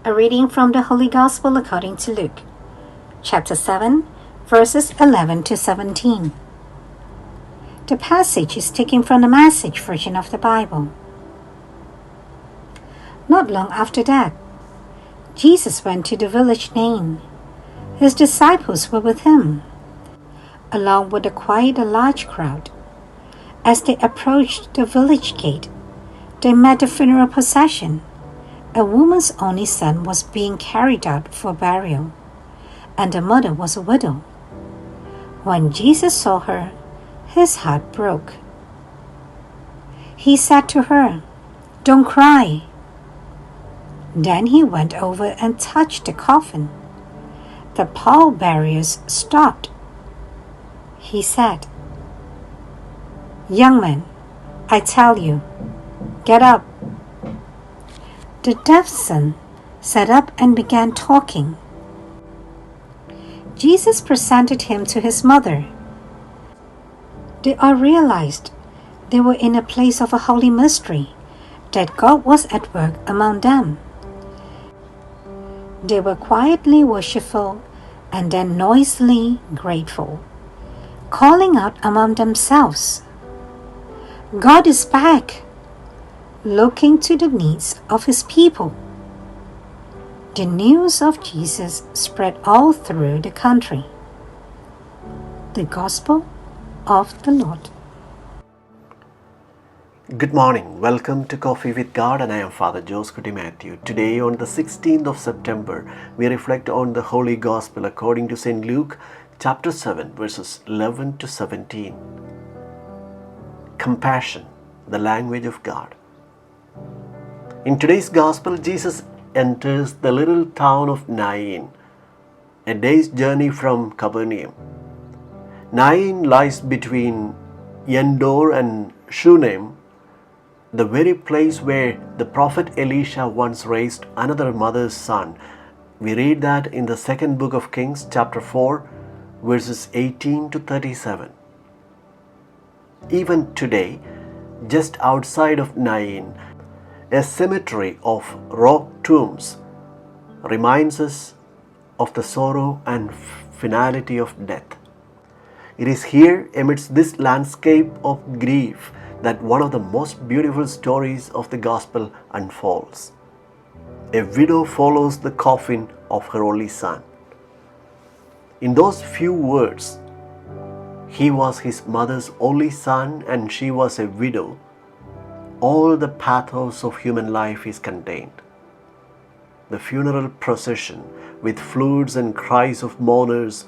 A reading from the Holy Gospel according to Luke, chapter 7, verses 11 to 17. The passage is taken from the Message version of the Bible. Not long after that, Jesus went to the village Nain. His disciples were with him, along with quite a large crowd. As they approached the village gate, they met a funeral procession. A woman's only son was being carried out for burial, and the mother was a widow. When Jesus saw her, his heart broke. He said to her, "Don't cry." Then he went over and touched the coffin. The pallbearers stopped. He said, "Young man, I tell you, get up." The deaf son sat up and began talking. Jesus presented him to his mother. They all realized they were in a place of a holy mystery, that God was at work among them. They were quietly worshipful and then noisily grateful, calling out among themselves, "God is back, looking to the needs of his people." The news of Jesus spread all through the country. The Gospel of the Lord. Good morning. Welcome to Coffee with God, and I am Father Joseph Matthew. Today, on the 16th of September, we reflect on the Holy Gospel according to St. Luke, chapter 7, verses 11 to 17. Compassion, the language of God. In today's Gospel, Jesus enters the little town of Nain, a day's journey from Capernaum. Nain lies between Endor and Shunem, the very place where the prophet Elisha once raised another mother's son. We read that in the second book of Kings, chapter 4, verses 18 to 37. Even today, just outside of Nain, a cemetery of rock tombs reminds us of the sorrow and finality of death. It is here, amidst this landscape of grief, that one of the most beautiful stories of the Gospel unfolds. A widow follows the coffin of her only son. In those few words, he was his mother's only son and she was a widow. All the pathos of human life is contained. The funeral procession, with flutes and cries of mourners,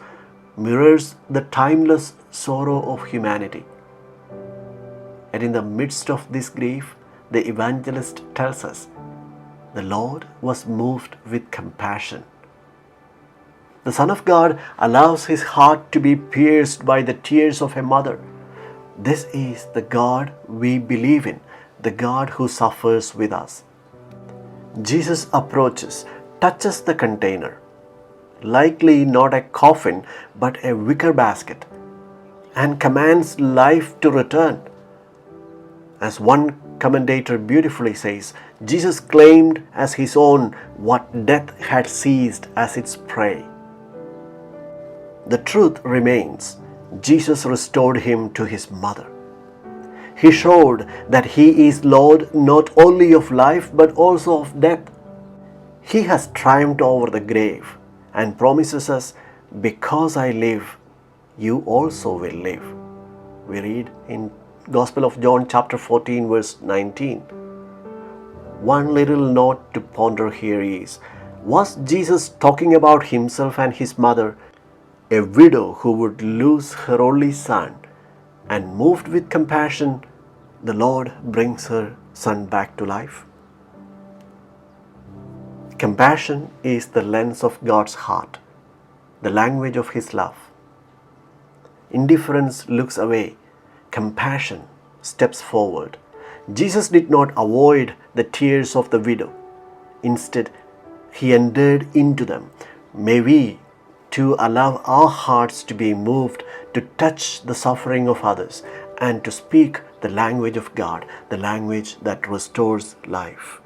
mirrors the timeless sorrow of humanity. And in the midst of this grief, the evangelist tells us, the Lord was moved with compassion. The Son of God allows his heart to be pierced by the tears of a mother. This is the God we believe in, the God who suffers with us. Jesus approaches, touches the container, likely not a coffin but a wicker basket, and commands life to return. As one commentator beautifully says, Jesus claimed as his own what death had seized as its prey. The truth remains, Jesus restored him to his mother. He showed that he is Lord not only of life but also of death. He has triumphed over the grave and promises us, "Because I live, you also will live." We read in Gospel of John chapter 14 verse 19. One little note to ponder here is, was Jesus talking about himself and his mother, a widow who would lose her only son, and moved with compassion, the Lord brings her son back to life? Compassion is the lens of God's heart, the language of his love. Indifference looks away. Compassion steps forward. Jesus did not avoid the tears of the widow. Instead, he entered into them. May we too allow our hearts to be moved to touch the suffering of others and to speak the language of God, the language that restores life.